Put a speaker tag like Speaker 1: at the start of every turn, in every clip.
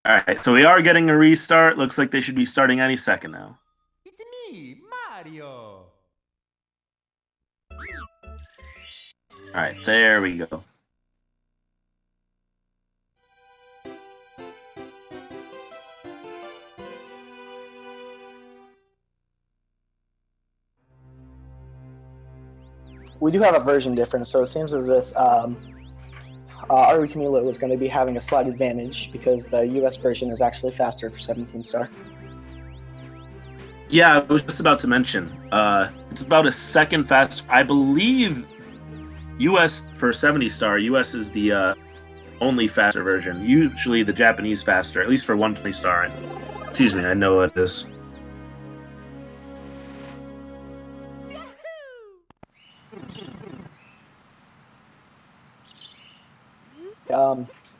Speaker 1: All right, so we are getting a restart. Looks like they should be starting any second now.
Speaker 2: It's me, Mario.
Speaker 1: All right, there we go.
Speaker 3: We do have a version difference, so it seems as this ARWYCamilo is going to be having a slight advantage because the US version is actually faster for 17 star.
Speaker 1: Yeah, I was just about to mention. It's about a second faster. I believe US for 70 star. US is the only faster version. Usually the Japanese faster, at least for 120 star. Excuse me, I know it is.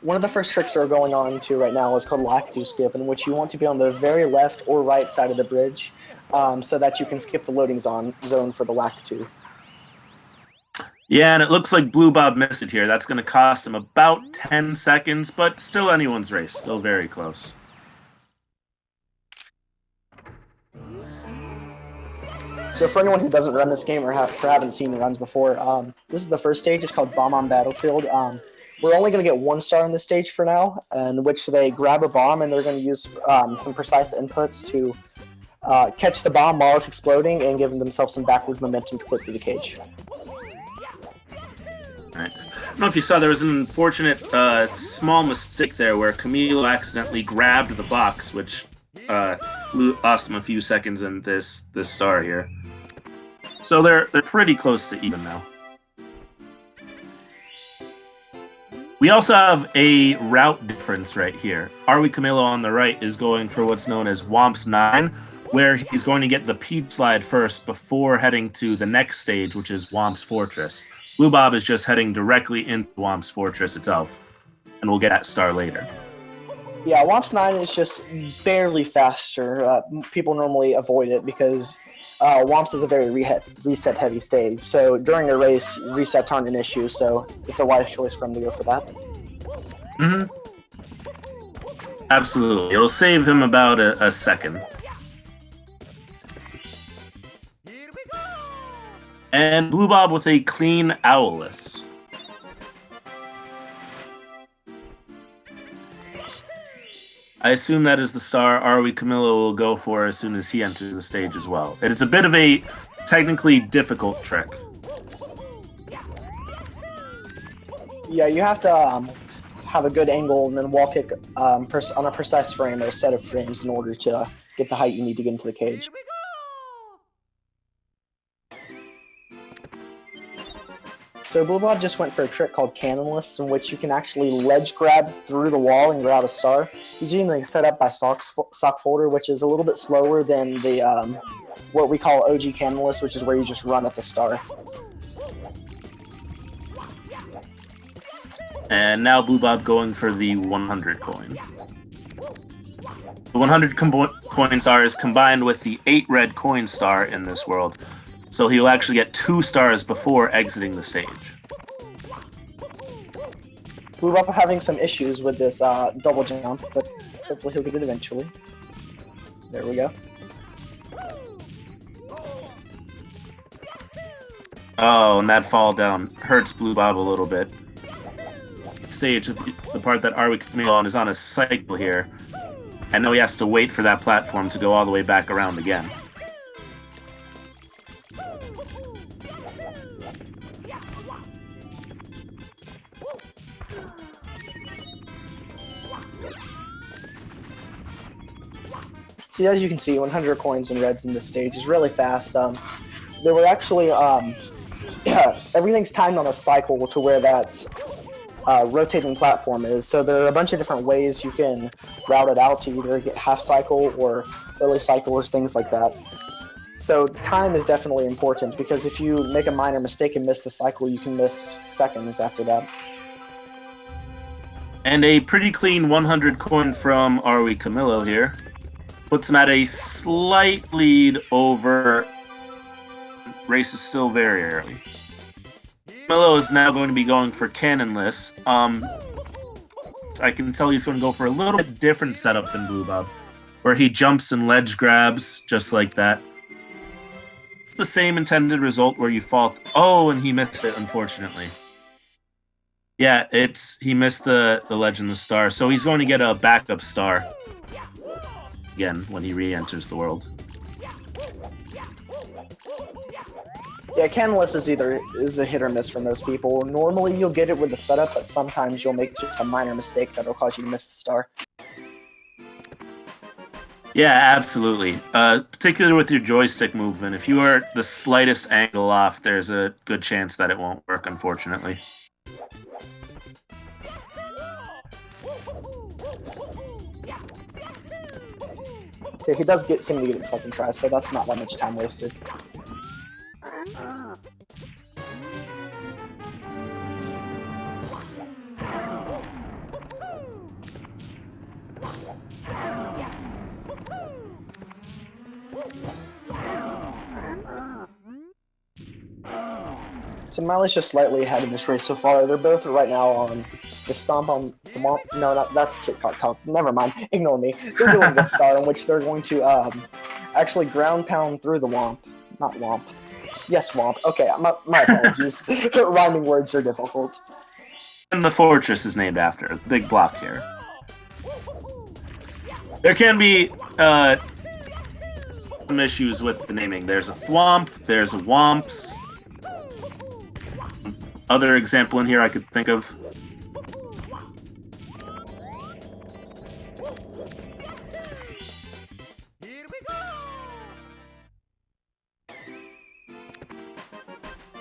Speaker 3: One of the first tricks that we're going on to right now is called Lakitu Skip, in which you want to be on the very left or right side of the bridge so that you can skip the loading zone for the Lakitu.
Speaker 1: Yeah, and it looks like BlueBob missed it here. That's going to cost him about 10 seconds, but still anyone's race. Still very close.
Speaker 3: So for anyone who doesn't run this game or haven't seen the runs before, this is the first stage. It's called Bomb on Battlefield. We're only going to get one star on this stage for now, in which they grab a bomb and they're going to use some precise inputs to catch the bomb while it's exploding and give themselves some backwards momentum to put through the cage.
Speaker 1: Right. I don't know if you saw, there was an unfortunate small mistake there where Camilo accidentally grabbed the box, which lost him a few seconds in this star here. So they're pretty close to even now. We also have a route difference right here. ARWYCamilo on the right is going for what's known as Womps 9, where he's going to get the Peach Slide first before heading to the next stage, which is Womps Fortress. BlueBob is just heading directly into Womps Fortress itself, and we'll get that star later.
Speaker 3: Yeah, Womps 9 is just barely faster. People normally avoid it because Womps is a very reset-heavy stage. So during a race, resets aren't an issue, so it's a wise choice for him to go for that.
Speaker 1: Mm-hmm. Absolutely. It'll save him about a second. And BlueBob with a clean Owless. I assume that is the star ARWYCamilo will go for as soon as he enters the stage as well. It's a bit of a technically difficult trick.
Speaker 3: Yeah, you have to have a good angle and then wall kick on a precise frame or a set of frames in order to get the height you need to get into the cage. So BlueBob just went for a trick called Cannonless, in which you can actually ledge grab through the wall and grab a star. He's using the setup by Sock Folder, which is a little bit slower than the what we call OG Cannonless, which is where you just run at the star.
Speaker 1: And now BlueBob going for the 100 coin. The 100 coin star is combined with the 8 red coin star in this world, so he'll actually get 2 stars before exiting the stage.
Speaker 3: BlueBob having some issues with this double jump, but hopefully he'll get it eventually. There we go.
Speaker 1: Oh, and that fall down hurts BlueBob a little bit. Stage, the part that ARWYCamilo on, is on a cycle here. And now he has to wait for that platform to go all the way back around again.
Speaker 3: So as you can see, 100 coins and reds in this stage is really fast. There were actually, everything's timed on a cycle to where that rotating platform is. So there are a bunch of different ways you can route it out to either get half cycle or early cycle or things like that. So time is definitely important because if you make a minor mistake and miss the cycle, you can miss seconds after that.
Speaker 1: And a pretty clean 100 coin from ARWYCamilo here. Puts him at a slight lead over. Race is still very early. Camilo is now going to be going for Cannonless. I can tell he's going to go for a little bit different setup than BlueBob, where he jumps and ledge grabs just like that. The same intended result where you fall. Oh, and he missed it, unfortunately. Yeah, he missed the ledge and the star, so he's going to get a backup star again when he re-enters the world.
Speaker 3: Yeah, Canalus is a hit or miss for most people. Normally you'll get it with the setup, but sometimes you'll make just a minor mistake that'll cause you to miss the star.
Speaker 1: Yeah, absolutely. Particularly with your joystick movement, if you are the slightest angle off, there's a good chance that it won't work, unfortunately.
Speaker 3: Okay, he does seem to get it the second try, so that's not that much time wasted. So Miley's just slightly ahead in this race so far. They're both right now on the stomp on the womp. No, that's TikTok talk. Never mind. Ignore me. They're doing the star in which they're going to actually ground pound through the womp. Not womp. Yes, womp. Okay, my apologies. Rhyming words are difficult.
Speaker 1: And the fortress is named after the big block here. There can be some issues with the naming. There's a thwomp, there's a womps. Other example in here I could think of.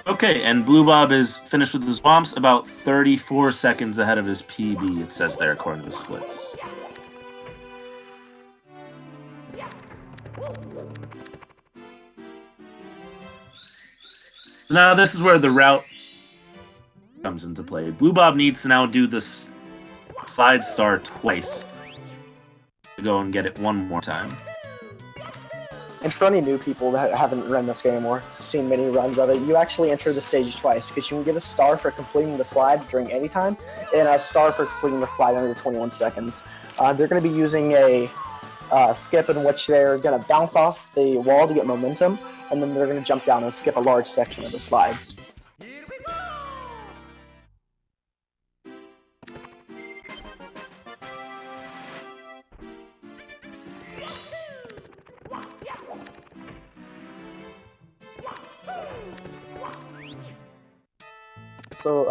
Speaker 1: Okay, and BlueBob is finished with his womps about 34 seconds ahead of his PB, it says there, according to the splits. Now this is where the route comes into play. BlueBob needs to now do this slide star twice to go and get it one more time.
Speaker 3: And for any new people that haven't run this game or seen many runs of it, you actually enter the stage twice, because you can get a star for completing the slide during any time, and a star for completing the slide under 21 seconds. They're going to be using a skip in which they're going to bounce off the wall to get momentum, and then they're going to jump down and skip a large section of the slides. So,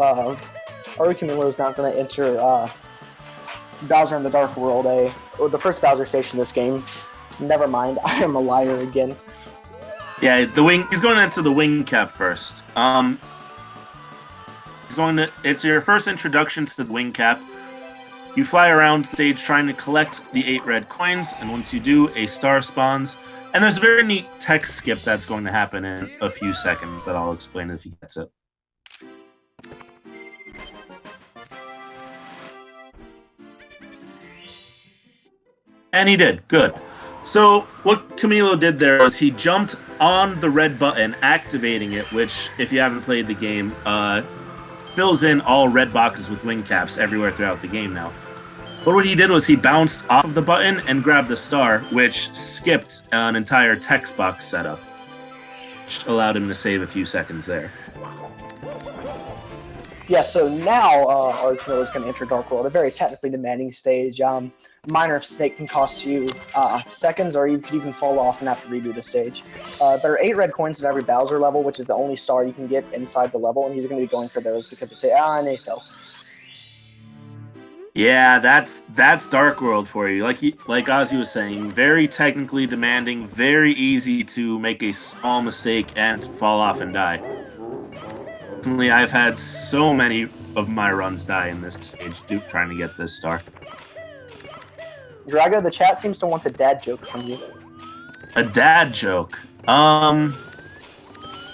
Speaker 3: ARWYCamilo is now going to enter Bowser in the Dark World, the first Bowser station in this game. Never mind, I am a liar again.
Speaker 1: Yeah, he's going to enter the wing cap first. It's your first introduction to the wing cap. You fly around stage trying to collect the 8 red coins, and once you do, a star spawns. And there's a very neat text skip that's going to happen in a few seconds that I'll explain if he gets it. And he did. Good. So what Camilo did there was he jumped on the red button, activating it, which, if you haven't played the game, fills in all red boxes with wing caps everywhere throughout the game now. But what he did was he bounced off of the button and grabbed the star, which skipped an entire text box setup, which allowed him to save a few seconds there.
Speaker 3: Yeah, so now ARWYCamilo is going to enter Dark World, a very technically demanding stage. Minor mistake can cost you seconds, or you could even fall off and have to redo the stage. There are 8 red coins in every Bowser level, which is the only star you can get inside the level, and he's going to be going for those because they say, and they fell.
Speaker 1: Yeah, that's Dark World for you. Like Ozzy was saying, very technically demanding, very easy to make a small mistake and fall off and die. Personally, I've had so many of my runs die in this stage trying to get this star.
Speaker 3: Drago, the chat seems to want a dad joke from you.
Speaker 1: A dad joke? Well,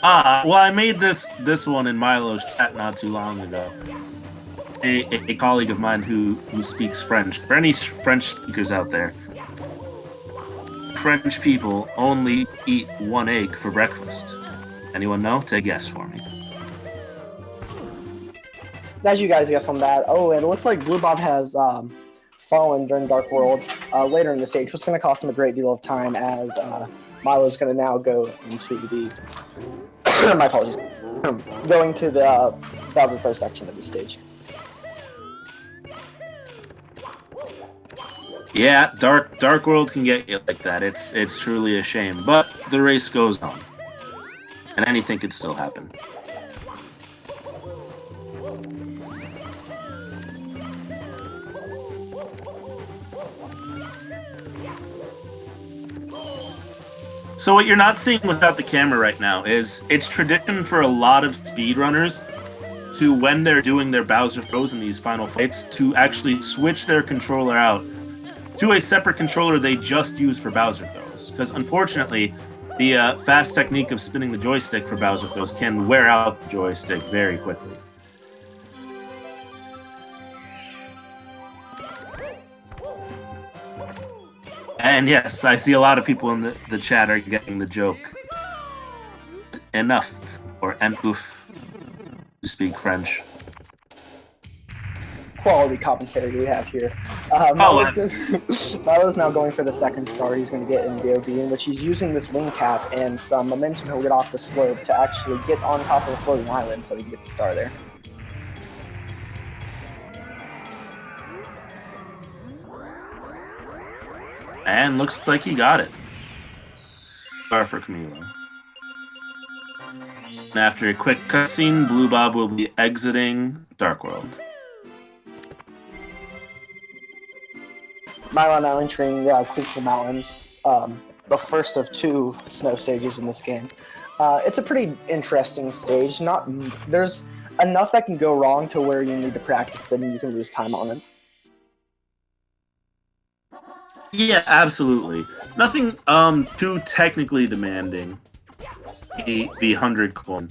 Speaker 1: I made this one in Milo's chat not too long ago. A colleague of mine who speaks French. For any French speakers out there, French people only eat 1 egg for breakfast. Anyone know? Take a guess for me.
Speaker 3: As you guys guess on that, oh, and it looks like BlueBob has fallen during Dark World later in the stage, which is going to cost him a great deal of time as Milo's going to now go into the my apologies, going to the Bowser third section of the stage.
Speaker 1: Yeah, Dark World can get you like that. It's truly a shame, but the race goes on, and anything could still happen. So what you're not seeing without the camera right now is it's tradition for a lot of speedrunners to, when they're doing their Bowser throws in these final fights, to actually switch their controller out to a separate controller they just use for Bowser throws. Because unfortunately, the fast technique of spinning the joystick for Bowser throws can wear out the joystick very quickly. And yes, I see a lot of people in the chat are getting the joke. Enough, or en ouf, to speak French.
Speaker 3: Quality commentary we have here. Milo's now going for the second star he's going to get in DOB, in which he's using this wing cap and some momentum he'll get off the slope to actually get on top of the floating island so he can get the star there.
Speaker 1: And looks like he got it. Star for Camilo. And after a quick cutscene, BlueBob will be exiting Dark World.
Speaker 3: Milo now entering Cool Mountain, the first of two snow stages in this game. It's a pretty interesting stage. There's enough that can go wrong to where you need to practice it and you can lose time on it.
Speaker 1: Yeah, absolutely. Nothing too technically demanding. The 100 coin.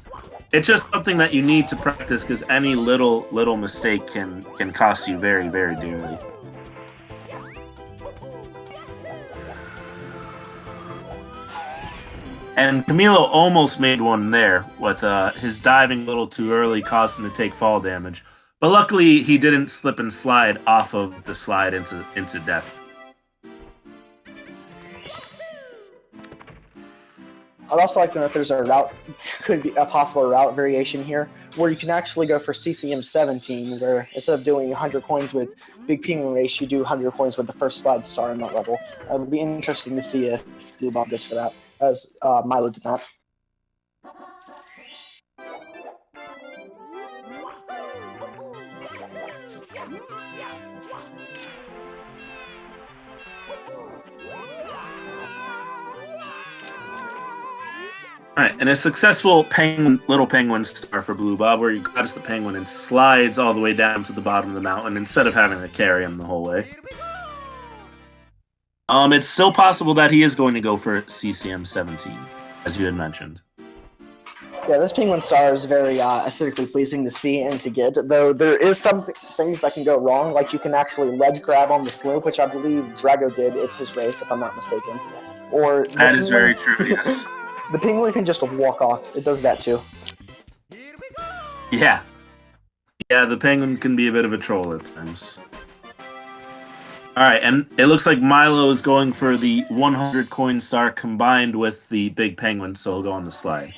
Speaker 1: It's just something that you need to practice because any little mistake can cost you very, very dearly. And Camilo almost made one there with his diving a little too early caused him to take fall damage. But luckily he didn't slip and slide off of the slide into death.
Speaker 3: I'd also like to know if there's a route, could be a possible route variation here, where you can actually go for CCM17, where instead of doing 100 coins with Big Penguin Race, you do 100 coins with the first slide star in that level. It would be interesting to see if BlueBob goes for that, as Milo did not.
Speaker 1: Alright, and a successful little penguin star for BlueBob, where he grabs the penguin and slides all the way down to the bottom of the mountain instead of having to carry him the whole way. It's still possible that he is going to go for CCM17, as you had mentioned.
Speaker 3: Yeah, this penguin star is very aesthetically pleasing to see and to get, though there is some things that can go wrong, like you can actually ledge grab on the slope, which I believe Drago did in his race, if I'm not mistaken. Or
Speaker 1: that is very true, yes.
Speaker 3: The penguin can just walk off. It does that too.
Speaker 1: Yeah. Yeah, the penguin can be a bit of a troll at times. Alright, and it looks like Milo is going for the 100 coin star combined with the big penguin, so he'll go on the slide.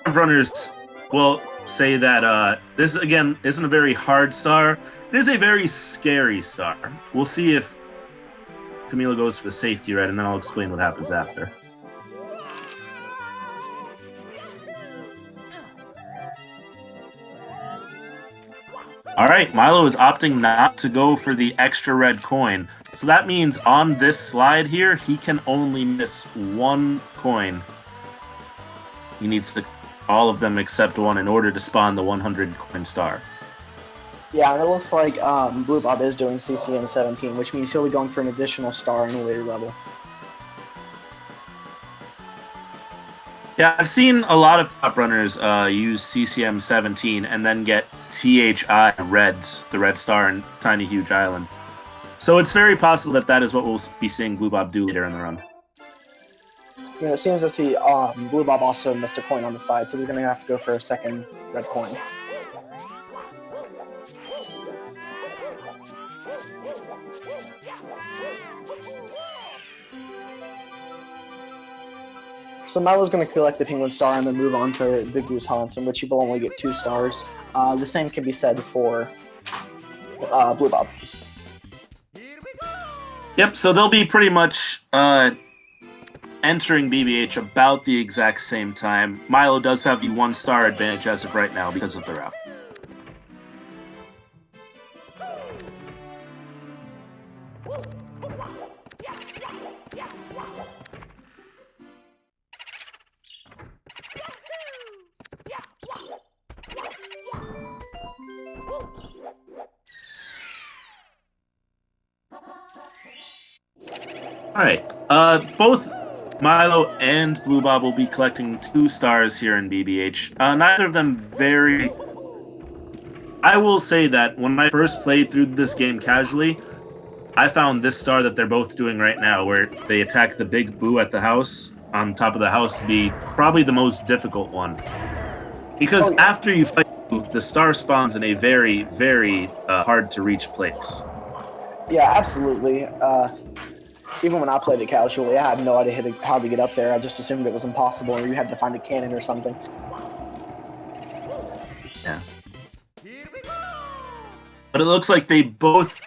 Speaker 1: Runners will say that this, again, isn't a very hard star. It is a very scary star. We'll see if Camilo goes for the safety red, and then I'll explain what happens after. Alright, Milo is opting not to go for the extra red coin. So that means on this slide here, he can only miss one coin. He needs to all of them except one in order to spawn the 100 coin star.
Speaker 3: Yeah, and it looks like BlueBob is doing CCM17, which means he'll be going for an additional star in a later level.
Speaker 1: Yeah, I've seen a lot of top runners use CCM17 and then get THI Reds, the red star in Tiny Huge Island. So it's very possible that that is what we'll be seeing BlueBob do later in the run.
Speaker 3: Yeah, it seems as he BlueBob also missed a coin on the slide, so we're going to have to go for a second red coin. So Milo's going to collect the Penguin Star and then move on to Big Goose Hunt, in which he will only get 2 stars. The same can be said for BlueBob.
Speaker 1: Yep, so they'll be pretty much entering BBH about the exact same time. Milo does have the 1-star advantage as of right now because of the route. Alright, both Milo and BlueBob will be collecting 2 stars here in BBH. Neither of them very... I will say that when I first played through this game casually, I found this star that they're both doing right now, where they attack the big boo at the house, on top of the house, to be probably the most difficult one. Because after you fight the star spawns in a very, very hard-to-reach place.
Speaker 3: Yeah, absolutely. Even when I played it casually, I had no idea how to get up there. I just assumed it was impossible, or you had to find a cannon or something.
Speaker 1: Yeah. But it looks like they both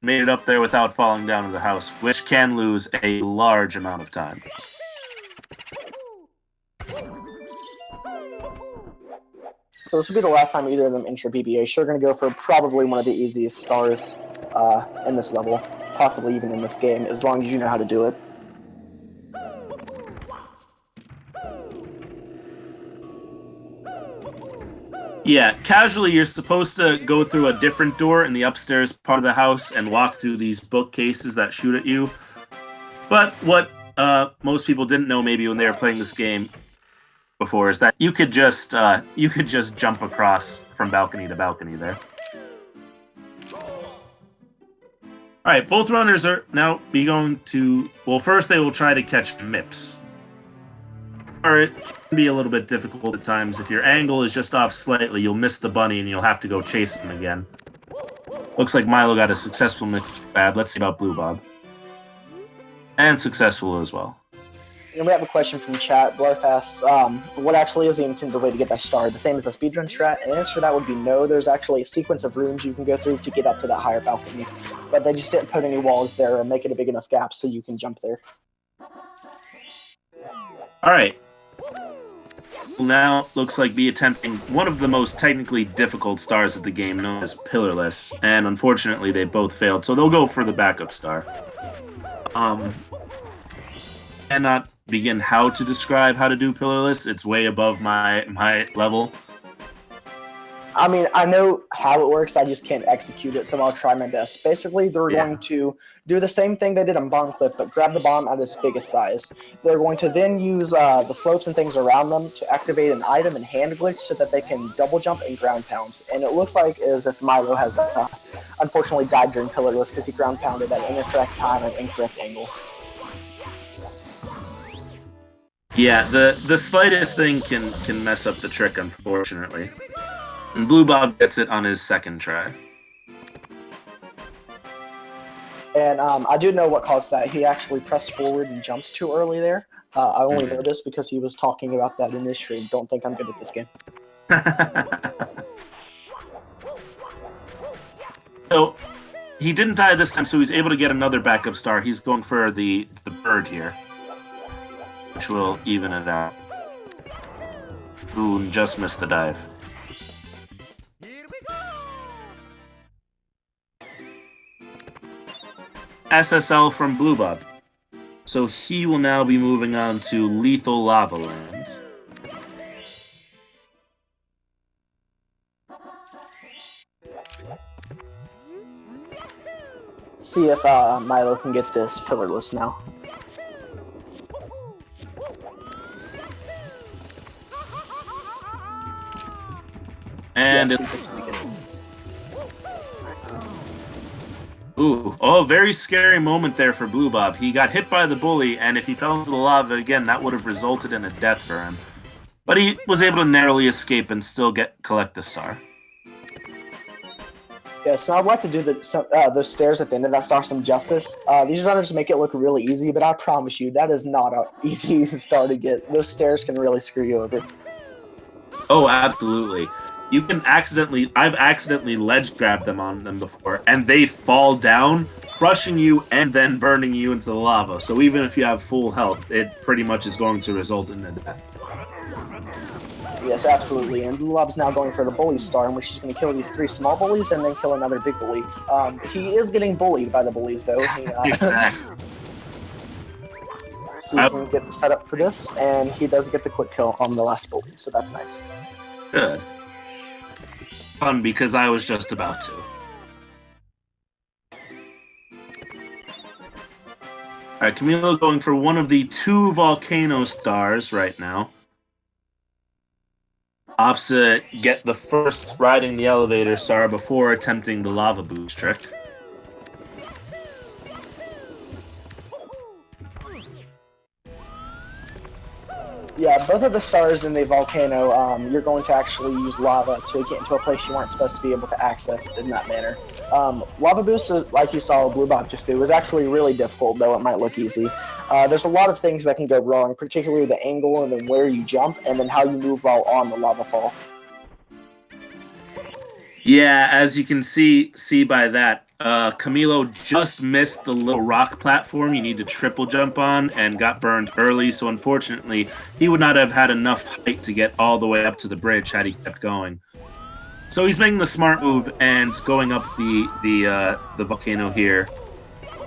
Speaker 1: made it up there without falling down to the house, which can lose a large amount of time.
Speaker 3: So this will be the last time either of them enter BBH. They're going to go for probably one of the easiest stars in this level, possibly even in this game, as long as you know how to do it.
Speaker 1: Yeah, casually you're supposed to go through a different door in the upstairs part of the house and walk through these bookcases that shoot at you. But what most people didn't know maybe when they were playing this game before is that you could just jump across from balcony to balcony there. All right, both runners are now going to... Well, first they will try to catch Mips. Or it can be a little bit difficult at times. If your angle is just off slightly, you'll miss the bunny and you'll have to go chase him again. Looks like Milo got a successful mixed bab. Let's see about BlueBob. And successful as well.
Speaker 3: And we have a question from chat. Blarf asks, what actually is the intended way to get that star? The same as the speedrun strat? And the answer to that would be no. There's actually a sequence of rooms you can go through to get up to that higher balcony. But they just didn't put any walls there or make it a big enough gap so you can jump there.
Speaker 1: Alright. Now looks like be attempting one of the most technically difficult stars of the game, known as Pillarless. And unfortunately they both failed, so they'll go for the backup star. Cannot begin how to describe how to do Pillarless. It's way above my level.
Speaker 3: I mean, I know how it works, I just can't execute it, so I'll try my best. Basically, they're going to do the same thing they did on Bomb Clip, but grab the bomb at its biggest size. They're going to then use the slopes and things around them to activate an item and hand glitch so that they can double jump and ground pound. And it looks like as if Milo has unfortunately died during Pillarless because he ground pounded at an incorrect time and incorrect angle.
Speaker 1: Yeah, the slightest thing can mess up the trick, unfortunately. And BlueBob gets it on his second try.
Speaker 3: And I do know what caused that. He actually pressed forward and jumped too early there. I only know this because he was talking about that in this stream. Don't think I'm good at this game.
Speaker 1: So, he didn't die this time, so he's able to get another backup star. He's going for the bird here, which will even it out. Ooh, just missed the dive. SSL from BlueBob. So he will now be moving on to Lethal Lava Land.
Speaker 3: See if Milo can get this Pillarless now.
Speaker 1: And
Speaker 3: yes,
Speaker 1: ooh, oh, very scary moment there for BlueBob. He got hit by the bully, and if he fell into the lava again, that would have resulted in a death for him. But he was able to narrowly escape and still collect the star.
Speaker 3: Yeah, so I'd like to do those stairs at the end of that star some justice. These runners make it look really easy, but I promise you, that is not an easy star to get. Those stairs can really screw you over.
Speaker 1: Oh, absolutely. You can I've accidentally ledge grabbed them on them before, and they fall down, crushing you and then burning you into the lava. So even if you have full health, it pretty much is going to result in a death.
Speaker 3: Yes, absolutely. And BlueBob's now going for the bully star, in which he's going to kill these 3 small bullies and then kill another big bully. He is getting bullied by the bullies, though.
Speaker 1: Exactly.
Speaker 3: So he's going to get the setup for this, and he does get the quick kill on the last bully, so that's nice.
Speaker 1: Good. Fun, because I was just about to. Alright, Camilo going for one of the 2 volcano stars right now. Opposite get the first riding the elevator star before attempting the lava boost trick.
Speaker 3: Yeah, both of the stars in the volcano, you're going to actually use lava to get into a place you weren't supposed to be able to access in that manner. Lava boost, like you saw BlueBob just do, is actually really difficult, though it might look easy. There's a lot of things that can go wrong, particularly the angle and then where you jump, and then how you move while on the lava fall.
Speaker 1: Yeah, as you can see by that, Camilo just missed the little rock platform you need to triple jump on and got burned early, so unfortunately, he would not have had enough height to get all the way up to the bridge had he kept going. So he's making the smart move and going up the volcano here,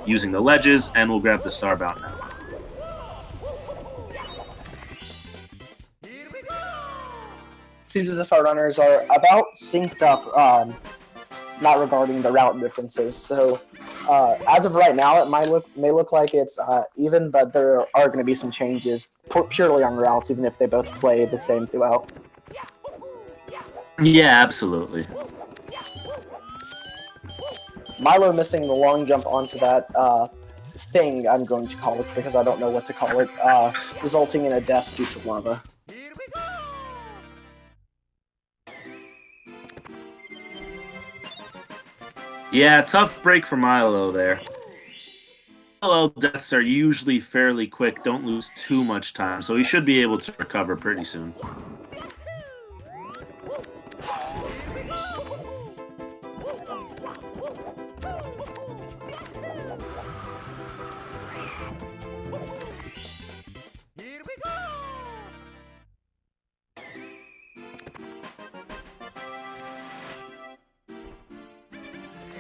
Speaker 1: using the ledges, and we'll grab the starbound now.
Speaker 3: Seems as if our runners are about synced up, not regarding the route differences. So as of right now, it may look like it's even, but there are going to be some changes purely on routes, even if they both play the same throughout.
Speaker 1: Yeah, absolutely.
Speaker 3: Milo missing the long jump onto that thing, I'm going to call it, because I don't know what to call it, resulting in a death due to lava.
Speaker 1: Yeah, tough break for Milo there. Milo deaths are usually fairly quick, don't lose too much time, so he should be able to recover pretty soon.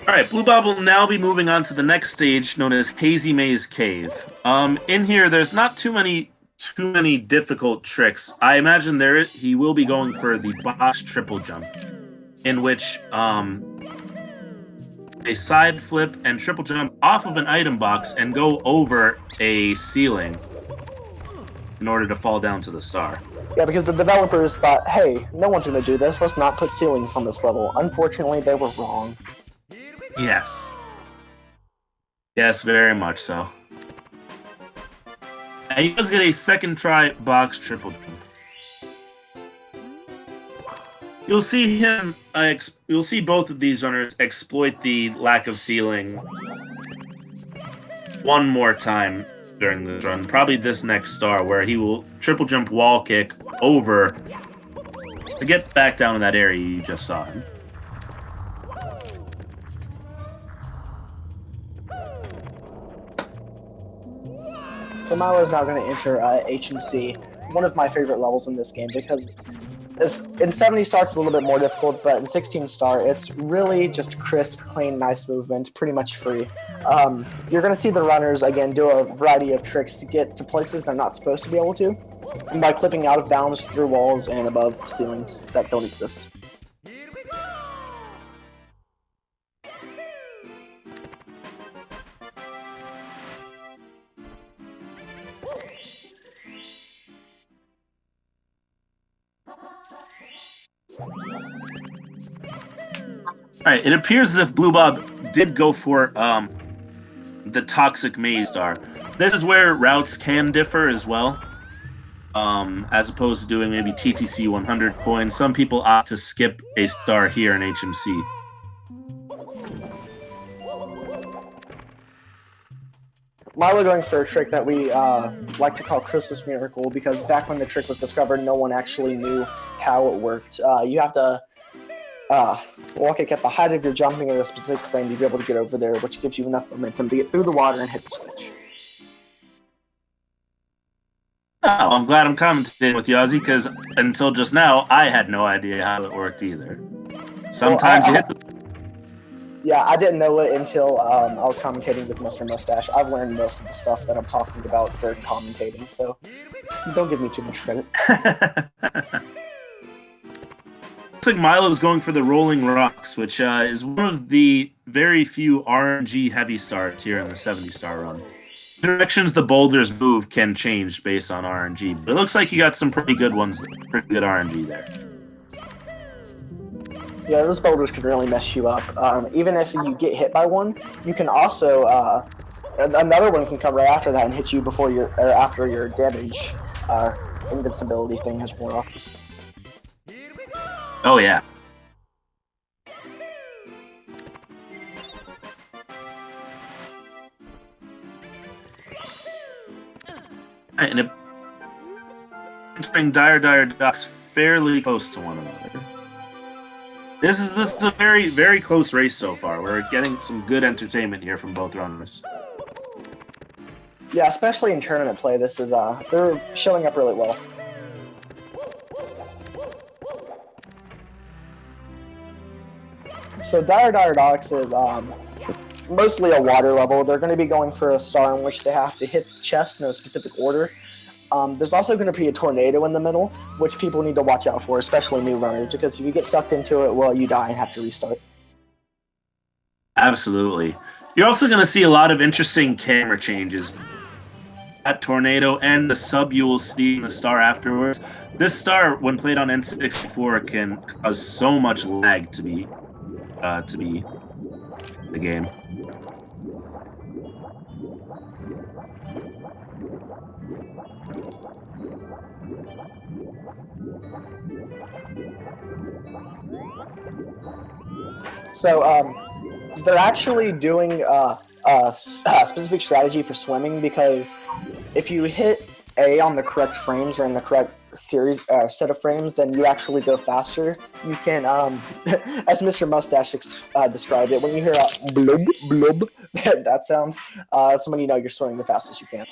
Speaker 1: Alright, BlueBob will now be moving on to the next stage, known as Hazy Maze Cave. In here, there's not too many difficult tricks. I imagine he will be going for the box triple jump, in which they side flip and triple jump off of an item box and go over a ceiling in order to fall down to the star.
Speaker 3: Yeah, because the developers thought, hey, no one's going to do this, let's not put ceilings on this level. Unfortunately, they were wrong.
Speaker 1: Yes. Yes, very much so. And he does get a second try box triple jump. You'll see him, you'll see both of these runners exploit the lack of ceiling one more time during the run. Probably this next star, where he will triple jump wall kick over to get back down in that area you just saw him.
Speaker 3: So Milo's now going to enter HMC, one of my favorite levels in this game, because in 70 star it's a little bit more difficult, but in 16 star it's really just crisp, clean, nice movement, pretty much free. You're going to see the runners, again, do a variety of tricks to get to places they're not supposed to be able to, and by clipping out of bounds through walls and above ceilings that don't exist.
Speaker 1: Alright, it appears as if BlueBob did go for the Toxic Maze Star. This is where routes can differ as well. As opposed to doing maybe TTC 100 coins, some people opt to skip a star here in HMC.
Speaker 3: Milo going for a trick that we like to call Christmas Miracle, because back when the trick was discovered, no one actually knew how it worked. You have to walk it at the height of your jumping in a specific frame to be able to get over there, which gives you enough momentum to get through the water and hit the switch.
Speaker 1: Oh, I'm glad I'm commentating with you, Ozzy, because until just now, I had no idea how it worked either. Sometimes you hit the...
Speaker 3: Yeah, I didn't know it until I was commentating with Mr. Mustache. I've learned most of the stuff that I'm talking about during commentating, so don't give me too much credit.
Speaker 1: Looks like Milo's going for the Rolling Rocks, which is one of the very few RNG heavy stars here in the 70-star run. Directions the boulders move can change based on RNG, but it looks like you got some pretty good ones, pretty good RNG there.
Speaker 3: Yeah, those boulders can really mess you up. Even if you get hit by one, you can also another one can come right after that and hit you before your or after your damage invincibility thing has worn off.
Speaker 1: Oh yeah. And entering dire docks fairly close to one another. This is a very close race so far. We're getting some good entertainment here from both runners.
Speaker 3: Yeah, especially in tournament play, this is they're showing up really well. So dire docks is mostly a water level. They're going to be going for a star in which they have to hit chests in a specific order. There's also going to be a tornado in the middle, which people need to watch out for, especially new runners, because if you get sucked into it, well, you die and have to restart.
Speaker 1: Absolutely. You're also going to see a lot of interesting camera changes. That tornado and the sub you will see in the star afterwards. This star, when played on N64, can cause so much lag to be the game.
Speaker 3: So they're actually doing a specific strategy for swimming, because if you hit A on the correct frames or in the correct series set of frames, then you actually go faster. You can, as Mr. Mustache described it, when you hear a blub blub, that sound, that's when you know you're swimming the fastest you can.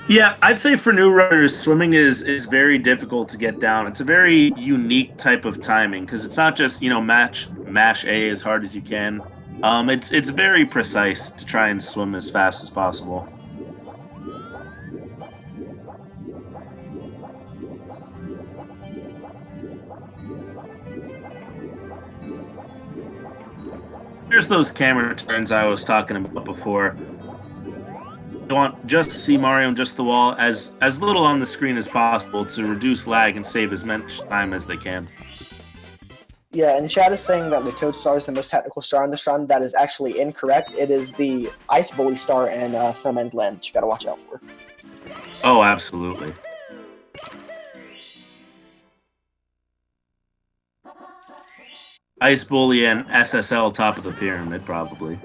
Speaker 1: Yeah, I'd say for new runners, swimming is very difficult to get down. It's a very unique type of timing, because it's not just, mash A as hard as you can. It's very precise to try and swim as fast as possible. Here's those camera turns I was talking about before. I want just to see Mario and just the wall as little on the screen as possible to reduce lag and save as much time as they can.
Speaker 3: Yeah, and Chad is saying that the Toad Star is the most technical star in this run. That is actually incorrect. It is the Ice Bully Star in Snowman's Land that you gotta watch out for.
Speaker 1: Oh, absolutely. Ice Bully and SSL top of the pyramid, probably.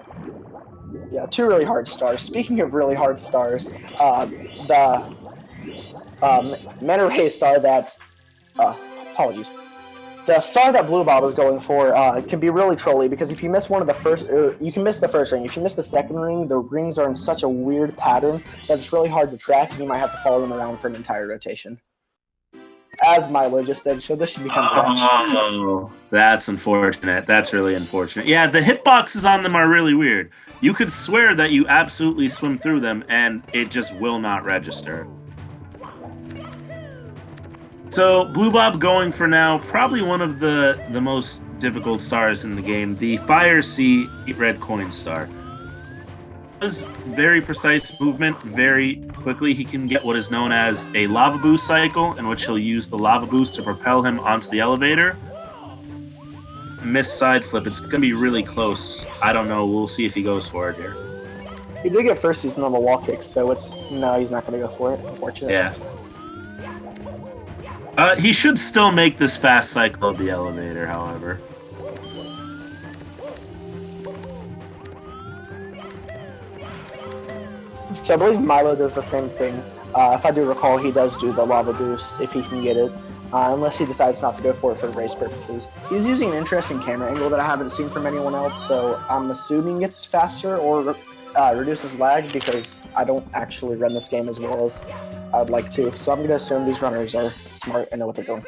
Speaker 3: Yeah, two really hard stars. Speaking of really hard stars, the Manta Ray star that... apologies. The star that BlueBob is going for can be really trolly, because if you miss one of the first... you can miss the first ring. If you miss the second ring, the rings are in such a weird pattern that it's really hard to track, and you might have to follow them around for an entire rotation. As Milo just did, so this should be fun to watch.
Speaker 1: Oh, that's unfortunate. That's really unfortunate. Yeah, the hitboxes on them are really weird. You could swear that you absolutely swim through them, and it just will not register. So, BlueBob going for now, probably one of the most difficult stars in the game, the Fire Sea Red Coin Star. Does very precise movement very quickly. He can get what is known as a lava boost cycle, in which he'll use the lava boost to propel him onto the elevator. Miss side flip. It's going to be really close. I don't know. We'll see if he goes for it here.
Speaker 3: He did get first his normal wall kicks, so no, he's not going to go for it, unfortunately.
Speaker 1: Yeah. He should still make this fast cycle of the elevator, however.
Speaker 3: So I believe Milo does the same thing. If I do recall, he does do the lava boost if he can get it, unless he decides not to go for it for race purposes. He's using an interesting camera angle that I haven't seen from anyone else, so I'm assuming it's faster or reduces lag because I don't actually run this game as well as I would like to. So I'm going to assume these runners are smart and know what they're doing.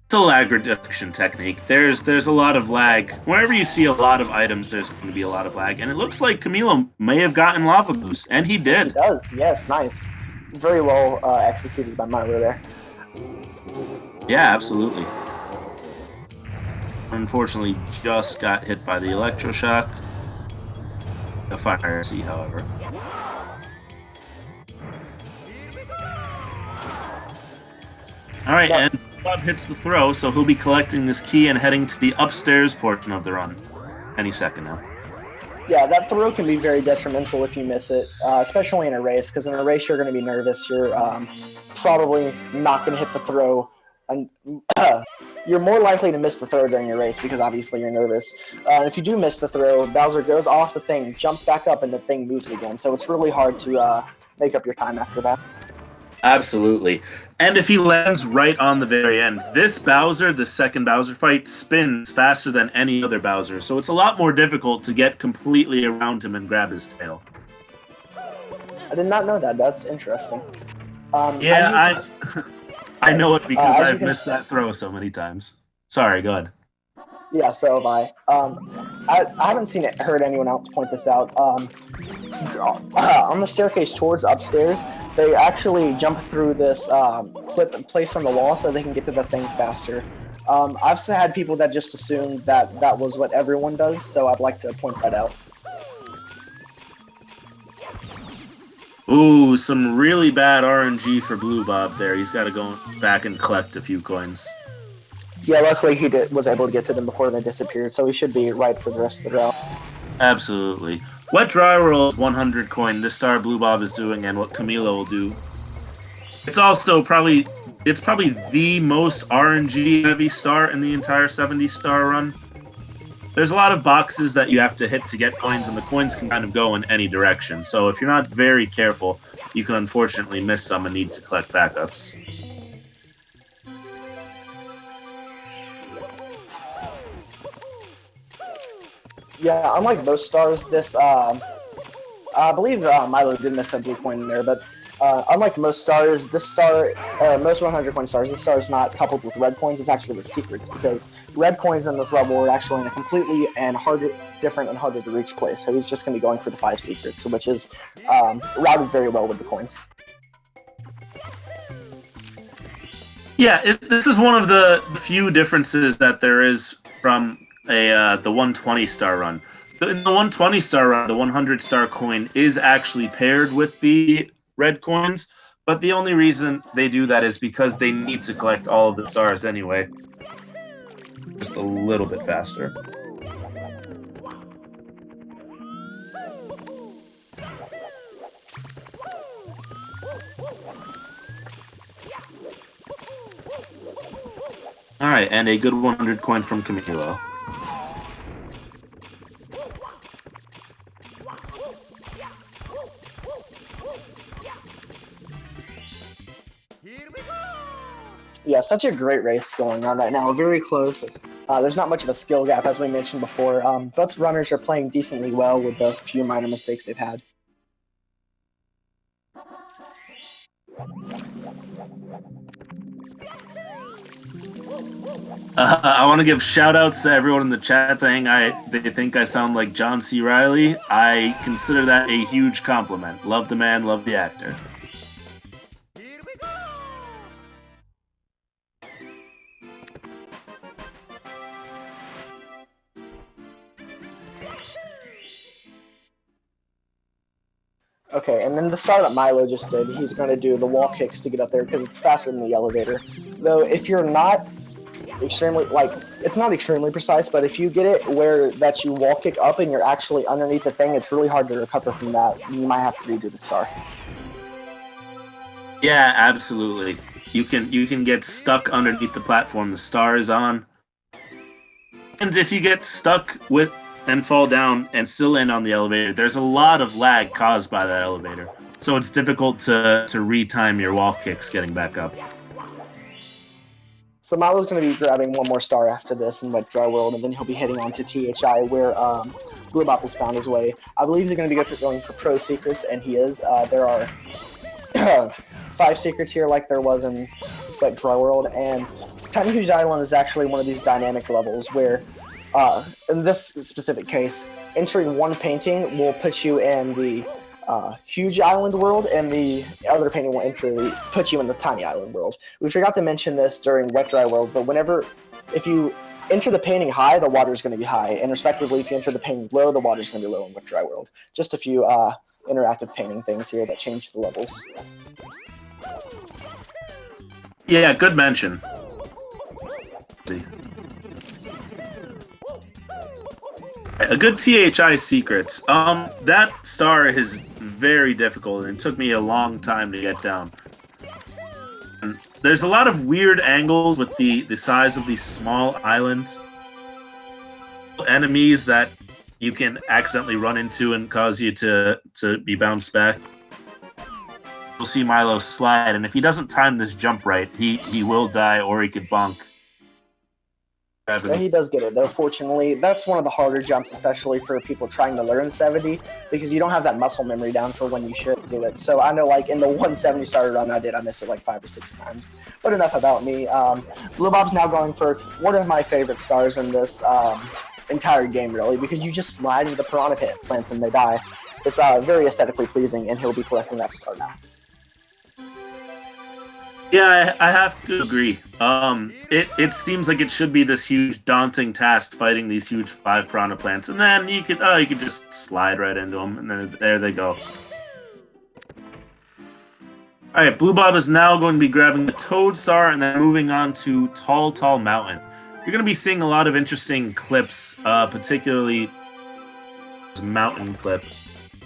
Speaker 1: It's a lag reduction technique. There's a lot of lag. Wherever you see a lot of items, there's going to be a lot of lag. And it looks like Camilo may have gotten lava boost, and he did.
Speaker 3: He does, yes, nice. Very well executed by Milo there.
Speaker 1: Yeah, absolutely. Unfortunately, just got hit by the electroshock. The fire C, however. All right,
Speaker 3: Yep.
Speaker 1: and Bob hits the throw, so he'll be collecting this key and heading to the upstairs portion of the run any second now.
Speaker 3: Yeah, that throw can be very detrimental if you miss it, especially in a race, because in a race you're going to be nervous. You're probably not going to hit the throw, and you're more likely to miss the throw during your race because obviously you're nervous. And if you do miss the throw, Bowser goes off the thing, jumps back up, and the thing moves again. So it's really hard to make up your time after that.
Speaker 1: Absolutely. And if he lands right on the very end, this Bowser, the second Bowser fight, spins faster than any other Bowser. So it's a lot more difficult to get completely around him and grab his tail.
Speaker 3: I did not know that. That's interesting.
Speaker 1: Yeah, I know it because I've missed
Speaker 3: see-
Speaker 1: that throw so many times. Sorry, go ahead.
Speaker 3: Yeah, so have I. I haven't heard anyone else point this out. On the staircase towards upstairs, they actually jump through this clip and place on the wall so they can get to the thing faster. I've had people that just assumed that that was what everyone does, so I'd like to point that out.
Speaker 1: Ooh, some really bad RNG for BlueBob there. He's got to go back and collect a few coins.
Speaker 3: Yeah, luckily he was able to get to them before they disappeared, so he should be right for the rest of the route.
Speaker 1: Absolutely. What Dry World 100 coin this star BlueBob is doing and what Camilo will do. It's also probably the most RNG heavy star in the entire 70 star run. There's a lot of boxes that you have to hit to get coins, and the coins can kind of go in any direction. So if you're not very careful, you can unfortunately miss some and need to collect backups.
Speaker 3: Yeah, unlike most stars, this I believe Milo did miss a blue coin in there, but unlike most stars, most 100 coin stars, this star is not coupled with red coins. It's actually with secrets because red coins in this level are actually in a completely different and harder to reach place. So he's just going to be going for the 5 secrets, which is routed very well with the coins.
Speaker 1: Yeah, this is one of the few differences that there is from the 120 star run. In the 120 star run, the 100 star coin is actually paired with the red coins, but the only reason they do that is because they need to collect all of the stars anyway. Just a little bit faster. All right, and a good 100 coin from Camilo.
Speaker 3: Yeah, such a great race going on right now. Very close. There's not much of a skill gap, as we mentioned before. Both runners are playing decently well with the few minor mistakes they've had.
Speaker 1: I want to give shout-outs to everyone in the chat saying they think I sound like John C. Reilly. I consider that a huge compliment. Love the man, love the actor.
Speaker 3: Okay, and then the star that Milo just did, he's going to do the wall kicks to get up there because it's faster than the elevator. Though if you're not extremely, it's not extremely precise, but if you get it where that you wall kick up and you're actually underneath the thing, it's really hard to recover from that. You might have to redo the star.
Speaker 1: Yeah, absolutely. You can get stuck underneath the platform the star is on. And if you get stuck with and fall down and still land on the elevator, there's a lot of lag caused by that elevator. So it's difficult to retime your wall kicks getting back up.
Speaker 3: So Milo's going to be grabbing one more star after this in Wet Dry World, and then he'll be heading on to THI, where BlueBob has found his way. I believe he's going to be going for Pro Secrets, and he is. There are 5 secrets here like there was in Wet Dry World, and Tiny Huge Island is actually one of these dynamic levels where, in this specific case, entering one painting will put you in the Huge Island world, and the other painting will put you in the Tiny Island world. We forgot to mention this during Wet Dry World, but if you enter the painting high, the water is going to be high, and respectively, if you enter the painting low, the water is going to be low in Wet Dry World. Just a few interactive painting things here that change the levels.
Speaker 1: Yeah, good mention. A good THI secrets. That star is very difficult, and it took me a long time to get down. And there's a lot of weird angles with the size of these small islands. Enemies that you can accidentally run into and cause you to be bounced back. You'll see Milo slide, and if he doesn't time this jump right, he will die or he could bonk.
Speaker 3: Yeah, he does get it, though. Fortunately, that's one of the harder jumps, especially for people trying to learn 70, because you don't have that muscle memory down for when you should do it. So I know, like, in the 170 starter run I did, I missed it like 5 or 6 times. But enough about me. BlueBob's now going for one of my favorite stars in this entire game, really, because you just slide into the piranha pit plants and they die. It's very aesthetically pleasing, and he'll be collecting that star now.
Speaker 1: Yeah, I have to agree. It seems like it should be this huge, daunting task fighting these huge 5 piranha plants, and then you could just slide right into them, and then there they go. All right, BlueBob is now going to be grabbing the Toad Star and then moving on to Tall Tall Mountain. You're going to be seeing a lot of interesting clips, particularly mountain clip,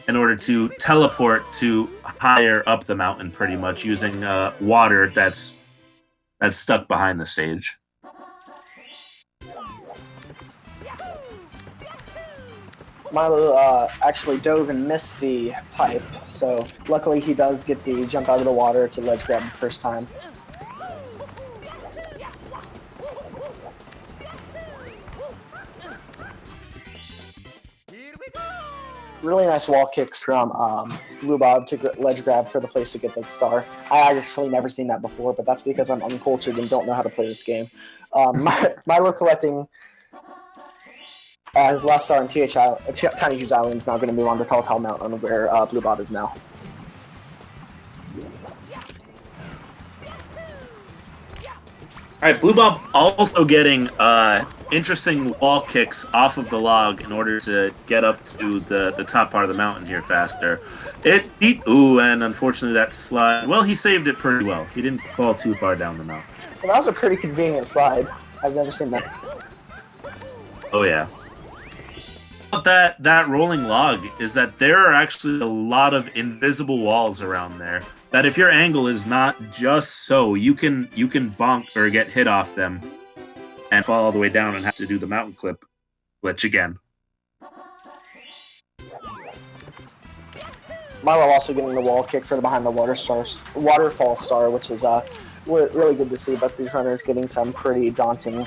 Speaker 1: in order to teleport to higher up the mountain, pretty much using water that's stuck behind the stage.
Speaker 3: Milo actually dove and missed the pipe, so luckily he does get the jump out of the water to ledge grab the first time. Really nice wall kick from BlueBob to ledge grab for the place to get that star. I actually never seen that before, but that's because I'm uncultured and don't know how to play this game. Milo collecting his last star in Tiny Huge Island is now going to move on to Tall Tall Mountain, where BlueBob is now.
Speaker 1: All right, BlueBob also getting interesting wall kicks off of the log in order to get up to the top part of the mountain here faster. And unfortunately that slide, well, he saved it pretty well. He didn't fall too far down the mountain.
Speaker 3: Well, that was a pretty convenient slide. I've never seen that.
Speaker 1: Oh, yeah. About that rolling log is that there are actually a lot of invisible walls around there that if your angle is not just so, you can bonk or get hit off them and fall all the way down and have to do the mountain clip glitch again.
Speaker 3: Milo also getting the wall kick for the behind the waterfall star, which is really good to see, but these runners getting some pretty daunting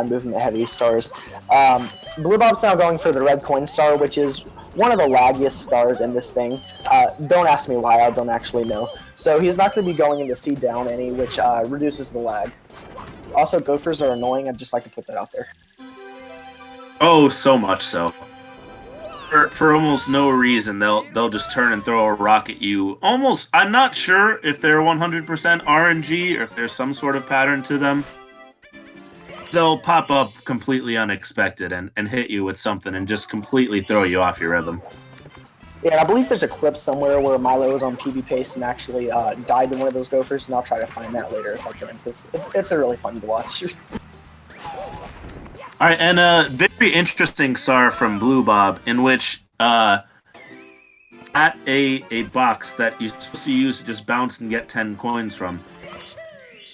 Speaker 3: movement heavy stars. BlueBob's now going for the red coin star, which is one of the laggiest stars in this thing. Don't ask me why, I don't actually know. So he's not going to be going into C down any, which reduces the lag. Also, gophers are annoying, I'd just like to put that out there.
Speaker 1: Oh, so much so. For almost no reason, they'll just turn and throw a rock at you. Almost, I'm not sure if they're 100% RNG or if there's some sort of pattern to them. They'll pop up completely unexpected and hit you with something and just completely throw you off your rhythm.
Speaker 3: Yeah, I believe there's a clip somewhere where Milo was on PB Pace and actually died to one of those gophers, and I'll try to find that later if I can, because it's a really fun to watch.
Speaker 1: All right, and a very interesting star from BlueBob, in which at a box that you're supposed to use to just bounce and get 10 coins from.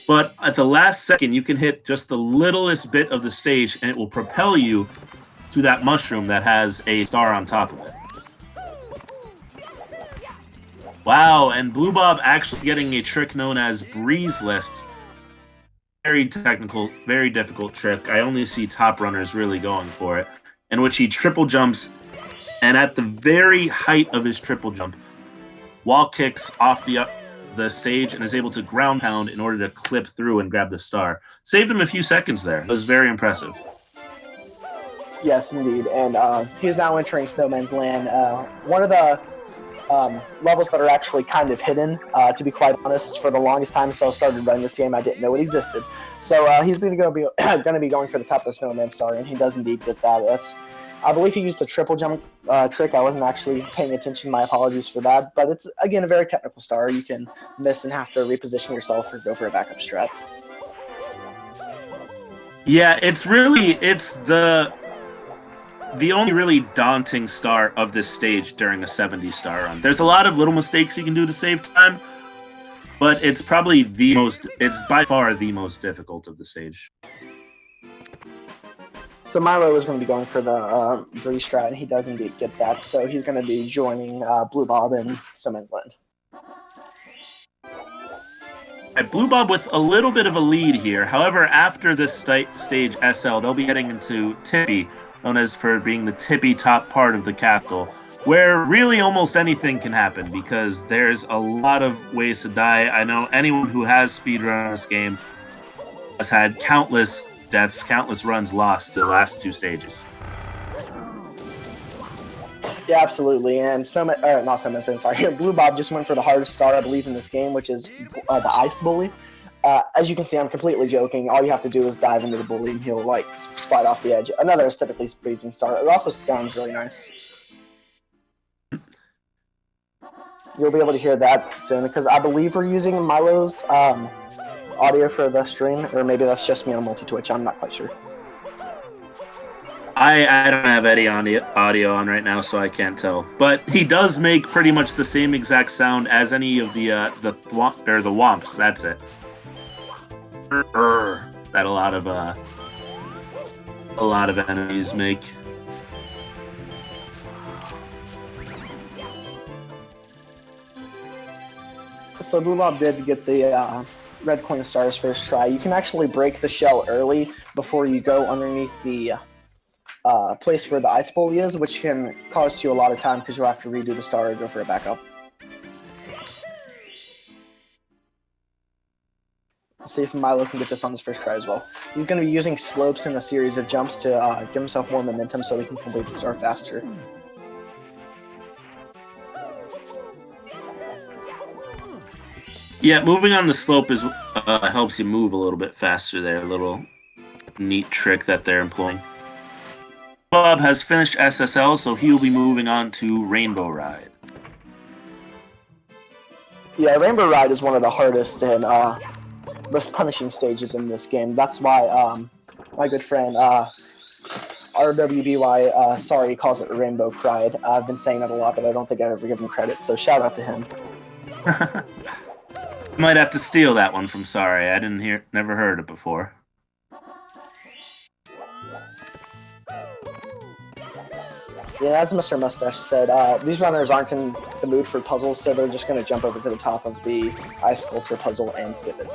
Speaker 1: But at the last second, you can hit just the littlest bit of the stage, and it will propel you to that mushroom that has a star on top of it. Wow, and BlueBob actually getting a trick known as Breeze List. Very technical, very difficult trick. I only see top runners really going for it, in which he triple jumps, and at the very height of his triple jump, wall kicks off the stage and is able to ground pound in order to clip through and grab the star. Saved him a few seconds there. It was very impressive.
Speaker 3: Yes, indeed. And he's now entering Snowman's Land. One of the levels that are actually kind of hidden, to be quite honest. For the longest time since I started running this game, I didn't know it existed. So he's going to be going for the top of the Snowman Star, and he does indeed get that. I believe he used the triple jump trick. I wasn't actually paying attention. My apologies for that. But it's, again, a very technical star. You can miss and have to reposition yourself or go for a backup strat.
Speaker 1: Yeah, it's the only really daunting star of this stage during a 70-star run. There's a lot of little mistakes you can do to save time, but it's probably it's by far the most difficult of the stage.
Speaker 3: So Milo is going to be going for the Breeze strat, and he does indeed get that. So he's going to be joining BlueBob in Snowman's Land.
Speaker 1: BlueBob with a little bit of a lead here. However, after this stage SL, they'll be heading into Tippy, known as for being the tippy top part of the castle, where really almost anything can happen because there's a lot of ways to die. I know anyone who has speedrun this game has had countless deaths, countless runs lost to the last two stages.
Speaker 3: Yeah, absolutely. And BlueBob just went for the hardest star, I believe, in this game, which is the Ice Bully. As you can see, I'm completely joking. All you have to do is dive into the bully, and he'll slide off the edge. Another is typically freezing star. It also sounds really nice. You'll be able to hear that soon, because I believe we're using Milo's audio for the stream, or maybe that's just me on multi-twitch. I'm not quite sure.
Speaker 1: I don't have any audio on right now, so I can't tell. But he does make pretty much the same exact sound as any of the Womps. That's it. That a lot of enemies make.
Speaker 3: So BlueBob did get the red coin stars first try. You can actually break the shell early before you go underneath the place where the ice bully is, which can cost you a lot of time because you'll have to redo the star or go for a backup. Let's see if Milo can get this on his first try as well. He's going to be using slopes and a series of jumps to give himself more momentum so he can complete the star faster.
Speaker 1: Yeah, moving on the slope is helps you move a little bit faster there. A little neat trick that they're employing. Bob has finished SSL, so he will be moving on to Rainbow Ride.
Speaker 3: Yeah, Rainbow Ride is one of the hardest and most punishing stages in this game. That's why my good friend RWBY, sorry, calls it Rainbow Pride. I've been saying that a lot, but I don't think I've ever given him credit, so shout out to him.
Speaker 1: Might have to steal that one from Sorry. I never heard it before.
Speaker 3: Yeah, as Mr. Mustache said, these runners aren't in the mood for puzzles, so they're just going to jump over to the top of the ice sculpture puzzle and skip it.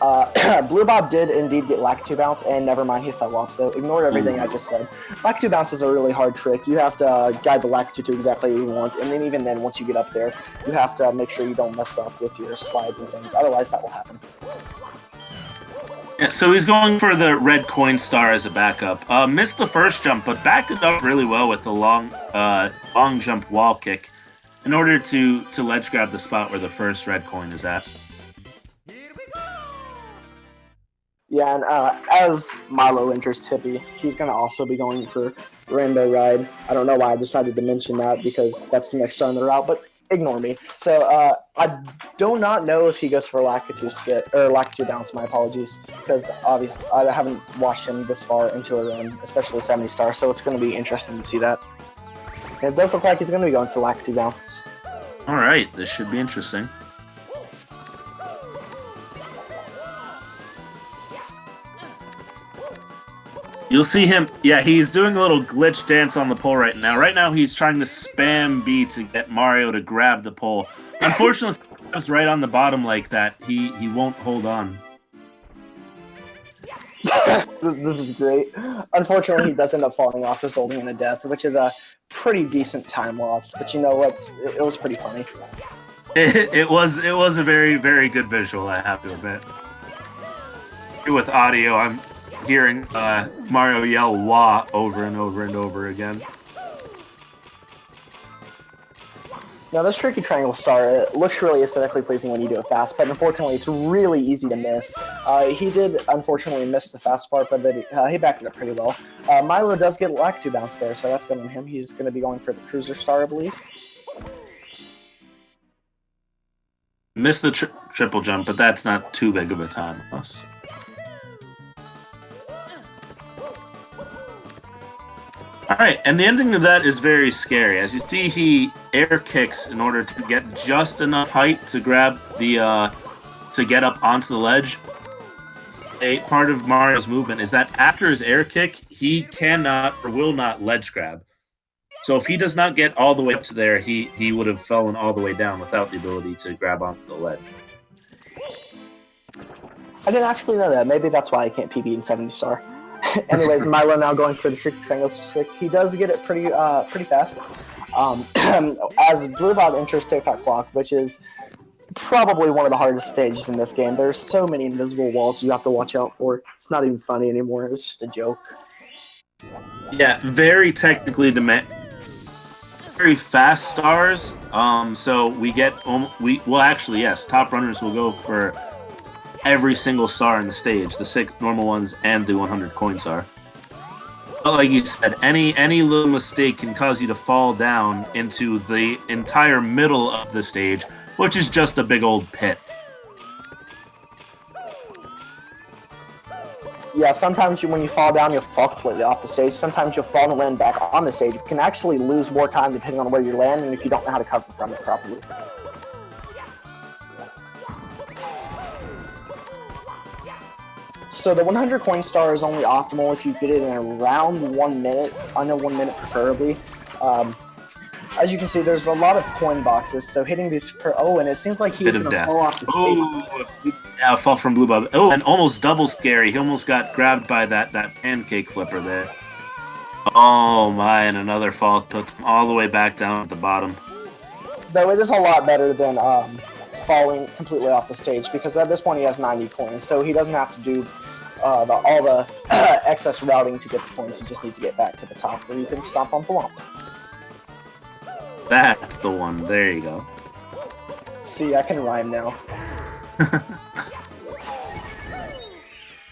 Speaker 3: BlueBob did indeed get Lakitu Bounce, and never mind, he fell off, so ignore everything I just said. Lakitu Bounce is a really hard trick. You have to guide the Lakitu to exactly where you want, and then even then, once you get up there, you have to make sure you don't mess up with your slides and things, otherwise that will happen.
Speaker 1: Yeah, so he's going for the red coin star as a backup. Missed the first jump, but backed it up really well with the long jump wall kick in order to ledge grab the spot where the first red coin is at.
Speaker 3: Yeah, and as Milo enters Tippy, he's going to also be going for Rainbow Ride. I don't know why I decided to mention that because that's the next star on the route, but ignore me. So I do not know if he goes for Lakitu Bounce, my apologies, because obviously I haven't watched him this far into a run, especially 70 stars, so it's going to be interesting to see that. And it does look like he's going to be going for Lakitu Bounce.
Speaker 1: All right, this should be interesting. You'll see him. Yeah, he's doing a little glitch dance on the pole right now. Right now, he's trying to spam B to get Mario to grab the pole. Unfortunately, if he was right on the bottom like that, he won't hold on.
Speaker 3: This is great. Unfortunately, he does end up falling off, resulting in a death, which is a pretty decent time loss. But you know what? It was pretty funny.
Speaker 1: It was a very, very good visual, I have to admit. With audio, I'm hearing Mario yell "wah" over and over and over again.
Speaker 3: Now, this tricky triangle star, it looks really aesthetically pleasing when you do it fast, but unfortunately, it's really easy to miss. He did, unfortunately, miss the fast part, but he backed it up pretty well. Milo does get Lakitu bounce there, so that's good on him. He's going to be going for the cruiser star, I believe.
Speaker 1: Missed the triple jump, but that's not too big of a time loss. Alright, and the ending of that is very scary. As you see, he air kicks in order to get just enough height to grab the, to get up onto the ledge. A part of Mario's movement is that after his air kick, he cannot or will not ledge grab. So if he does not get all the way up to there, he would have fallen all the way down without the ability to grab onto the ledge.
Speaker 3: I didn't actually know that. Maybe that's why I can't PB in 70 star. Anyways, Milo now going for the tricky triangle trick. He does get it pretty fast. As BlueBob enters TikTok clock, which is probably one of the hardest stages in this game. There's so many invisible walls you have to watch out for. It's not even funny anymore. It's just a joke.
Speaker 1: Yeah, very technically very fast stars. So we get well, actually, yes, top runners will go for every single star in the stage, the 6 normal ones and the 100 coin star. But like you said, any little mistake can cause you to fall down into the entire middle of the stage, which is just a big old pit.
Speaker 3: Yeah, sometimes when you fall down, you'll fall completely off the stage. Sometimes you'll fall and land back on the stage. You can actually lose more time depending on where you land and if you don't know how to cover from it properly. So the 100 coin star is only optimal if you get it in around 1 minute, under 1 minute preferably. As you can see, there's a lot of coin boxes, so hitting these and it seems like he's going to fall off the stage.
Speaker 1: Oh, yeah, fall from BlueBob. Oh, and almost double scary. He almost got grabbed by that pancake flipper there. Oh my, and another fall puts him all the way back down at the bottom.
Speaker 3: Though it is a lot better than falling completely off the stage, because at this point he has 90 coins, so he doesn't have to do all the excess routing to get the coins. He just needs to get back to the top where you can stomp on Blomp.
Speaker 1: That's the one. There you go.
Speaker 3: See, I can rhyme now.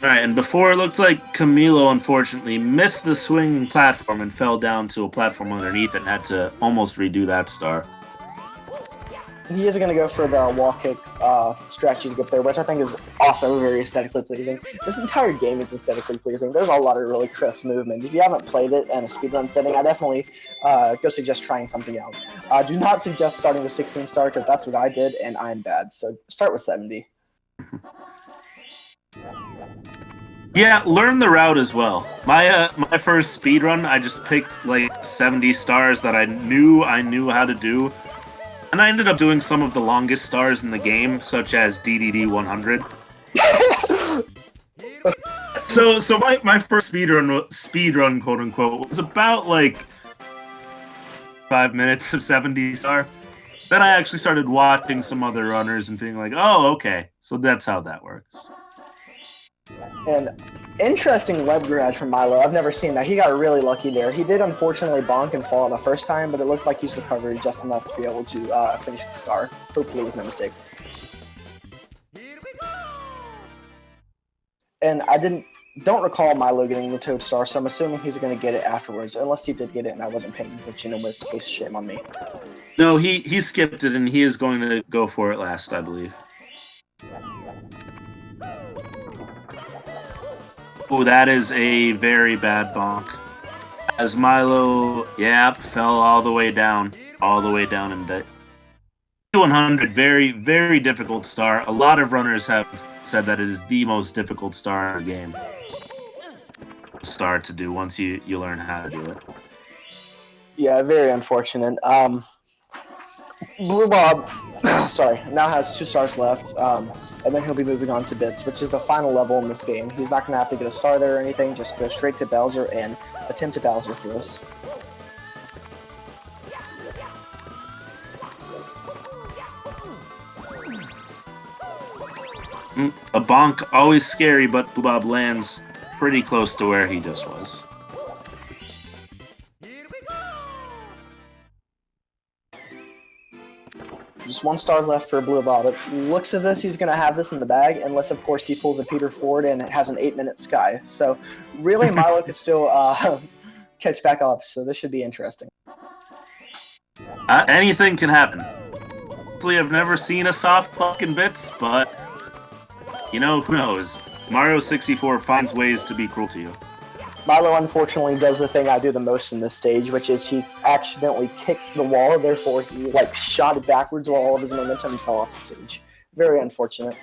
Speaker 1: Alright, and before it looked like Camilo, unfortunately, missed the swinging platform and fell down to a platform underneath and had to almost redo that star.
Speaker 3: He is going to go for the wall kick strategy to get up there, which I think is also very aesthetically pleasing. This entire game is aesthetically pleasing. There's a lot of really crisp movement. If you haven't played it in a speedrun setting, I definitely go suggest trying something out. Do not suggest starting with 16 star, because that's what I did, and I'm bad. So start with 70.
Speaker 1: Yeah, learn the route as well. My first speedrun, I just picked like 70 stars that I knew how to do. And I ended up doing some of the longest stars in the game, such as DDD 100. So my first speedrun, quote unquote, was about like 5 minutes of 70 star. Then I actually started watching some other runners and being like, oh, okay, so that's how that works.
Speaker 3: And interesting web garage from Milo. I've never seen that. He got really lucky there. He did unfortunately bonk and fall the first time, but it looks like he's recovered just enough to be able to finish the star, hopefully with no mistake. And I don't recall Milo getting the Toad Star, so I'm assuming he's going to get it afterwards, unless he did get it and I wasn't paying attention, in which case, shame on me.
Speaker 1: No, he skipped it, and he is going to go for it last, I believe. Oh, that is a very bad bonk. As Milo, fell all the way down in 100. Very, very difficult star. A lot of runners have said that it is the most difficult star in the game. start to do once you learn how to do it.
Speaker 3: Yeah, very unfortunate. BlueBob, sorry, now has 2 stars left, and then he'll be moving on to Bits, which is the final level in this game. He's not going to have to get a star there or anything, just go straight to Bowser and attempt to Bowser throws.
Speaker 1: A bonk, always scary, but BlueBob lands pretty close to where he just was.
Speaker 3: Just 1 star left for BlueBob. It looks as if he's going to have this in the bag, unless, of course, he pulls a Peter Ford and it has an 8-minute sky. So, really, Milo could still catch back up, so this should be interesting.
Speaker 1: Anything can happen. Actually, I've never seen a soft puck in Bits, but, you know, who knows? Mario 64 finds ways to be cruel to you.
Speaker 3: Milo, unfortunately, does the thing I do the most in this stage, which is he accidentally kicked the wall, therefore he, shot it backwards while all of his momentum fell off the stage. Very unfortunate.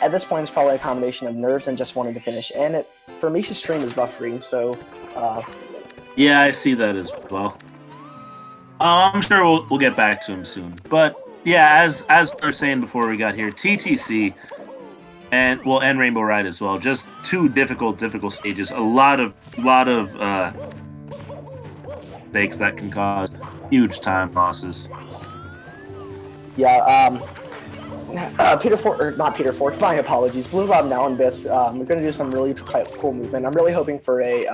Speaker 3: At this point, it's probably a combination of nerves and just wanting to finish, and for me, his stream is buffering, so...
Speaker 1: Yeah, I see that as well. I'm sure we'll get back to him soon. But, yeah, as we were saying before we got here, TTC... and Rainbow Ride as well. Just 2 difficult stages. A lot of mistakes that can cause huge time losses.
Speaker 3: Yeah, Peter Ford, or not Peter Ford, my apologies. BlueBob now in Bits. We're going to do some really cool movement. I'm really hoping for a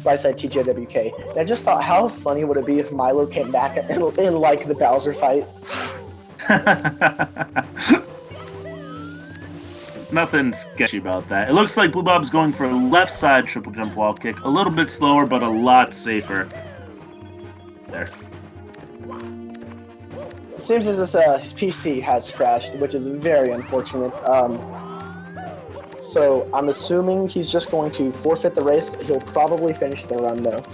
Speaker 3: right side TJWK. And I just thought, how funny would it be if Milo came back in the Bowser fight?
Speaker 1: Nothing sketchy about that. It looks like BlueBob's going for a left side triple jump wall kick. A little bit slower, but a lot safer. There.
Speaker 3: It seems as if his PC has crashed, which is very unfortunate. So I'm assuming he's just going to forfeit the race. He'll probably finish the run, though.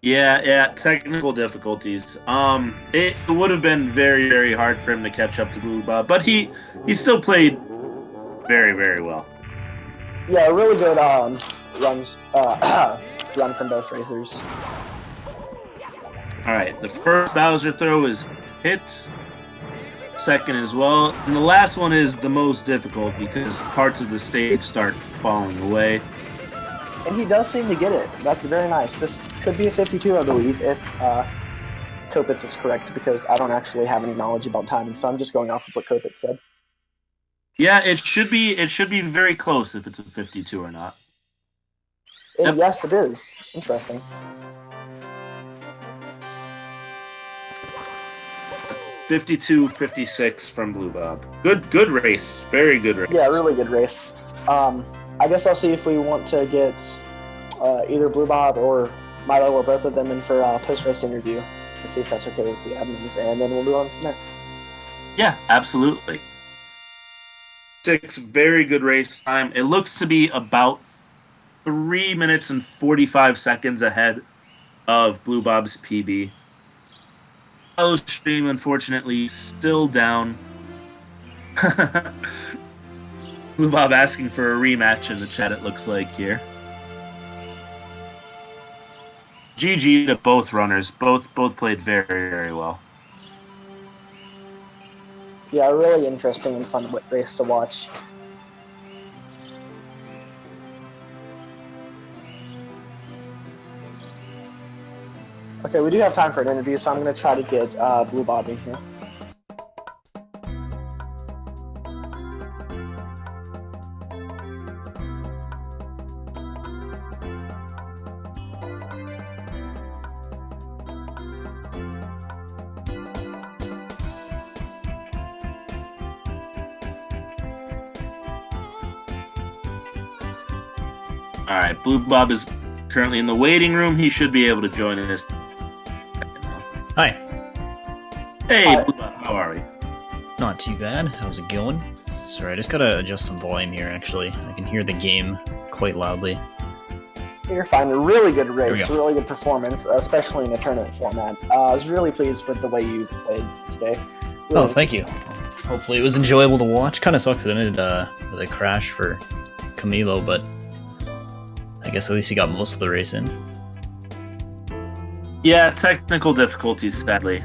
Speaker 1: Yeah, technical difficulties. It would have been very, very hard for him to catch up to BlueBob, but he still played very, very well.
Speaker 3: Yeah, a really good run from both racers.
Speaker 1: All right, the first Bowser throw is hit. Second as well, and the last one is the most difficult because parts of the stage start falling away.
Speaker 3: And he does seem to get it. That's very nice. This could be a 52, I believe, if Kopitz is correct, because I don't actually have any knowledge about timing, so I'm just going off of what Kopitz said.
Speaker 1: Yeah, it should be very close if it's a 52 or not.
Speaker 3: And
Speaker 1: Yep.
Speaker 3: yes, it is. Interesting.
Speaker 1: (52-56) from BlueBob. Good race. Very good race.
Speaker 3: Yeah, really good race. I guess I'll see if we want to get either BlueBob or Milo or both of them in for a post-race interview to see if that's okay with the admins, and then we'll move on from there.
Speaker 1: Yeah, absolutely. 6, very good race time. It looks to be about 3 minutes and 45 seconds ahead of BlueBob's PB. Milo's stream, unfortunately, still down. BlueBob asking for a rematch in the chat, it looks like here. GG to both runners. Both played very, very well.
Speaker 3: Yeah, a really interesting and fun race to watch. Okay, we do have time for an interview, so I'm going to try to get BlueBob in here.
Speaker 1: All right, BlueBob is currently in the waiting room. He should be able to join us.
Speaker 4: Hi.
Speaker 1: Hey,
Speaker 3: Hi.
Speaker 1: BlueBob, how are we?
Speaker 4: Not too bad. How's it going? Sorry, I just gotta adjust some volume here, actually. I can hear the game quite loudly.
Speaker 3: You're fine. A really good race,
Speaker 4: go.
Speaker 3: really good performance, especially in a tournament format. I was really pleased with the way you played today.
Speaker 4: Oh, thank you. Hopefully it was enjoyable to watch. Kind of sucks that it ended with a crash for Camilo, but I guess at least he got most of the race in.
Speaker 1: Yeah, technical difficulties, sadly.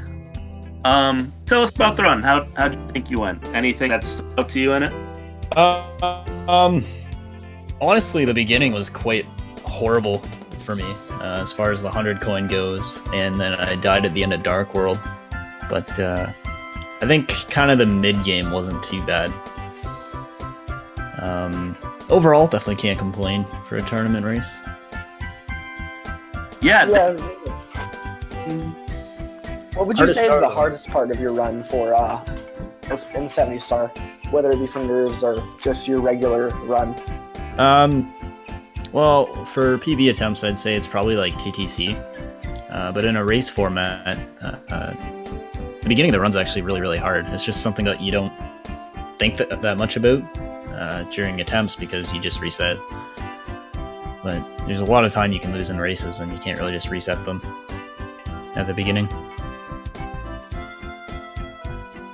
Speaker 1: Tell us about the run. How'd you think you went? Anything that stuck out to you in it?
Speaker 4: Honestly, the beginning was quite horrible for me as far as the 100 coin goes, and then I died at the end of Dark World. But I think kind of the mid game wasn't too bad. Overall, definitely can't complain for a tournament race.
Speaker 1: Yeah.
Speaker 3: What would you say is the hardest part of your run for in 70 star, whether it be from nerves or just your regular run?
Speaker 4: Well, for PB attempts, I'd say it's probably like TTC. But in a race format, the beginning of the run's actually really, really hard. It's just something that you don't think that much about during attempts because you just reset. But there's a lot of time you can lose in races, and you can't really just reset them at the beginning.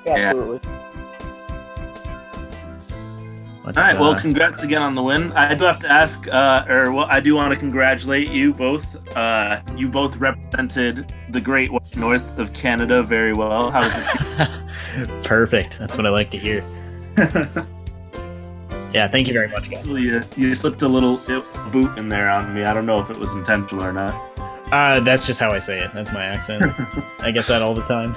Speaker 3: Yeah, absolutely.
Speaker 4: But,
Speaker 1: all right, well, congrats again on the win. I do have to ask, I do want to congratulate you both. You both represented the great white north of Canada very well. How does it feel?
Speaker 4: Perfect. That's what I like to hear. Yeah, thank you very much, guys.
Speaker 1: You slipped a little boot in there on me. I don't know if it was intentional or not.
Speaker 4: That's just how I say it. That's my accent. I get that all the time.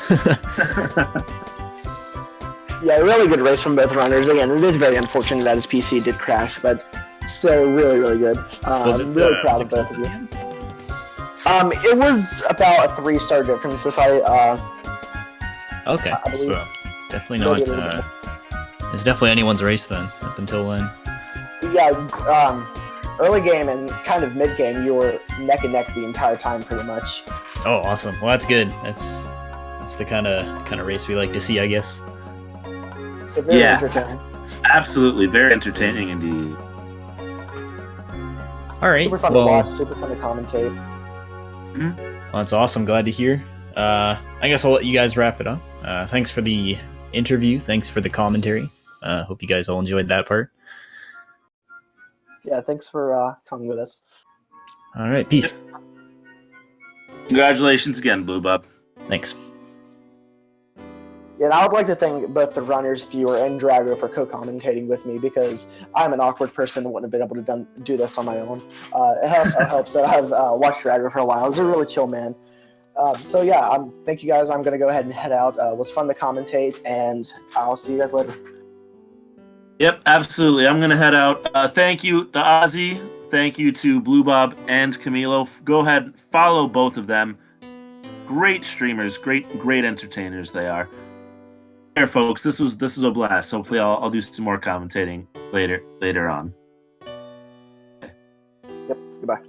Speaker 3: Yeah, a really good race from both runners. Again, it is very unfortunate that his PC did crash, but still really, really good. I'm really proud of both of you. It was about a 3-star difference if I
Speaker 4: okay,
Speaker 3: I believe.
Speaker 4: so definitely not. It's definitely anyone's race then, up until then.
Speaker 3: Yeah, early game and kind of mid game, you were neck and neck the entire time, pretty much.
Speaker 4: Oh, awesome! Well, that's good. That's the kind of race we like to see, I guess.
Speaker 3: Very entertaining.
Speaker 1: Absolutely, very entertaining indeed.
Speaker 4: All right,
Speaker 3: super fun to watch, super fun to commentate.
Speaker 4: Well, that's awesome. Glad to hear. I guess I'll let you guys wrap it up. Thanks for the interview. Thanks for the commentary. Hope you guys all enjoyed that part.
Speaker 3: Yeah, thanks for coming with us.
Speaker 4: All right, peace.
Speaker 1: Congratulations again, BlueBob.
Speaker 4: Thanks.
Speaker 3: Yeah, and I would like to thank both the runners, viewer, and Drago for co-commentating with me because I'm an awkward person and wouldn't have been able to do this on my own. It helps that I've watched Drago for a while. He's a really chill man. So yeah, thank you guys. I'm going to go ahead and head out. It was fun to commentate, and I'll see you guys later.
Speaker 1: Yep, absolutely. I'm going to head out. Thank you to Ozzy. Thank you to BlueBob and Camilo. Go ahead, follow both of them. Great streamers, great entertainers they are. There, folks. This was a blast. Hopefully, I'll do some more commentating later on.
Speaker 3: Yep. Goodbye.